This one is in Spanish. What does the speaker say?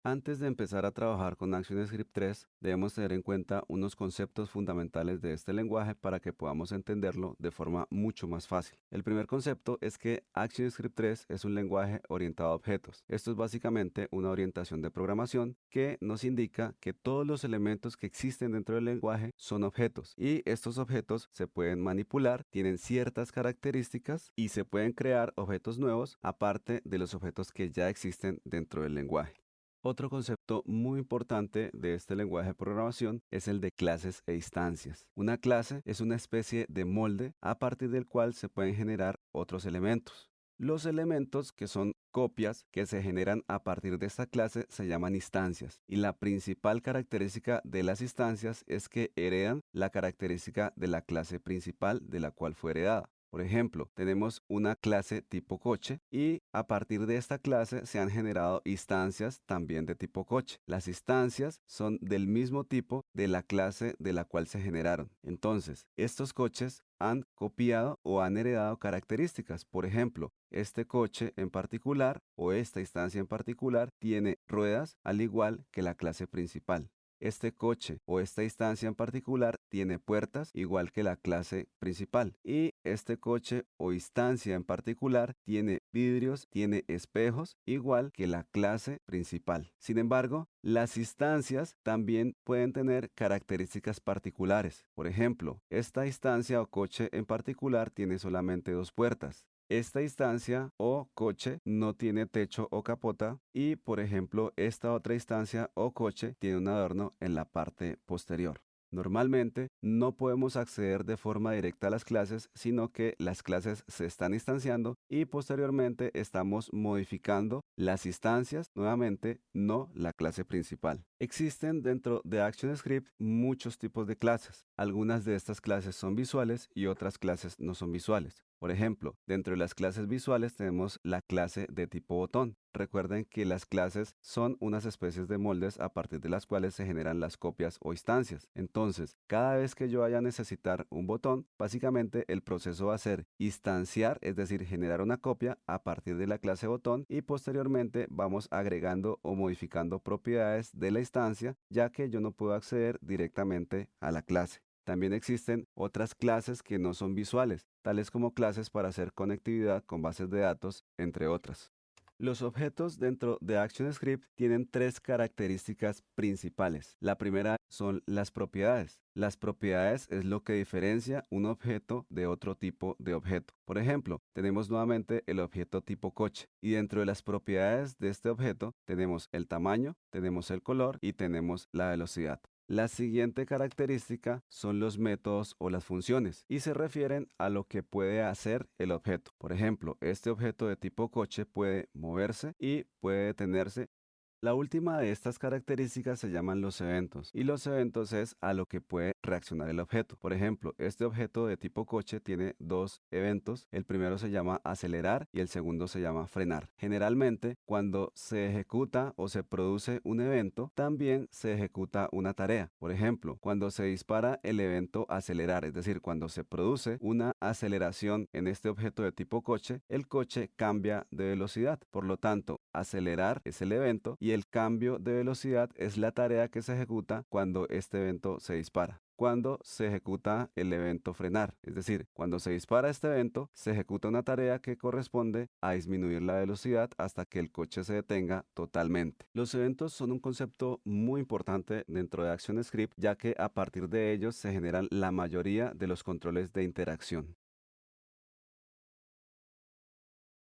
Antes de empezar a trabajar con ActionScript 3, debemos tener en cuenta unos conceptos fundamentales de este lenguaje para que podamos entenderlo de forma mucho más fácil. El primer concepto es que ActionScript 3 es un lenguaje orientado a objetos. Esto es básicamente una orientación de programación que nos indica que todos los elementos que existen dentro del lenguaje son objetos y estos objetos se pueden manipular, tienen ciertas características y se pueden crear objetos nuevos aparte de los objetos que ya existen dentro del lenguaje. Otro concepto muy importante de este lenguaje de programación es el de clases e instancias. Una clase es una especie de molde a partir del cual se pueden generar otros elementos. Los elementos que son copias que se generan a partir de esta clase se llaman instancias y la principal característica de las instancias es que heredan la característica de la clase principal de la cual fue heredada. Por ejemplo, tenemos una clase tipo coche y a partir de esta clase se han generado instancias también de tipo coche. Las instancias son del mismo tipo de la clase de la cual se generaron. Entonces, estos coches han copiado o han heredado características. Por ejemplo, este coche en particular o esta instancia en particular tiene ruedas al igual que la clase principal. Este coche o esta instancia en particular tiene puertas igual que la clase principal y este coche o instancia en particular tiene vidrios, tiene espejos igual que la clase principal. Sin embargo, las instancias también pueden tener características particulares. Por ejemplo, esta instancia o coche en particular tiene solamente dos puertas. Esta instancia o coche no tiene techo o capota y, por ejemplo, esta otra instancia o coche tiene un adorno en la parte posterior. Normalmente no podemos acceder de forma directa a las clases, sino que las clases se están instanciando y posteriormente estamos modificando las instancias, nuevamente no la clase principal. Existen dentro de ActionScript muchos tipos de clases. Algunas de estas clases son visuales y otras clases no son visuales. Por ejemplo, dentro de las clases visuales tenemos la clase de tipo botón. Recuerden que las clases son unas especies de moldes a partir de las cuales se generan las copias o instancias. Entonces, cada vez que yo vaya a necesitar un botón, básicamente el proceso va a ser instanciar, es decir, generar una copia a partir de la clase botón y posteriormente vamos agregando o modificando propiedades de la instancia, ya que yo no puedo acceder directamente a la clase. También existen otras clases que no son visuales, tales como clases para hacer conectividad con bases de datos, entre otras. Los objetos dentro de ActionScript tienen tres características principales. La primera son las propiedades. Las propiedades es lo que diferencia un objeto de otro tipo de objeto. Por ejemplo, tenemos nuevamente el objeto tipo coche y dentro de las propiedades de este objeto tenemos el tamaño, tenemos el color y tenemos la velocidad. La siguiente característica son los métodos o las funciones y se refieren a lo que puede hacer el objeto. Por ejemplo, este objeto de tipo coche puede moverse y puede detenerse. La última de estas características se llaman los eventos y los eventos es a lo que puede reaccionar el objeto. Por ejemplo, este objeto de tipo coche tiene dos eventos. El primero se llama acelerar y el segundo se llama frenar. Generalmente, cuando se ejecuta o se produce un evento, también se ejecuta una tarea. Por ejemplo, cuando se dispara el evento acelerar, es decir, cuando se produce una aceleración en este objeto de tipo coche, el coche cambia de velocidad. Por lo tanto, acelerar es el evento y el cambio de velocidad es la tarea que se ejecuta cuando este evento se dispara. Cuando se ejecuta el evento frenar, es decir, cuando se dispara este evento, se ejecuta una tarea que corresponde a disminuir la velocidad hasta que el coche se detenga totalmente. Los eventos son un concepto muy importante dentro de ActionScript, ya que a partir de ellos se generan la mayoría de los controles de interacción.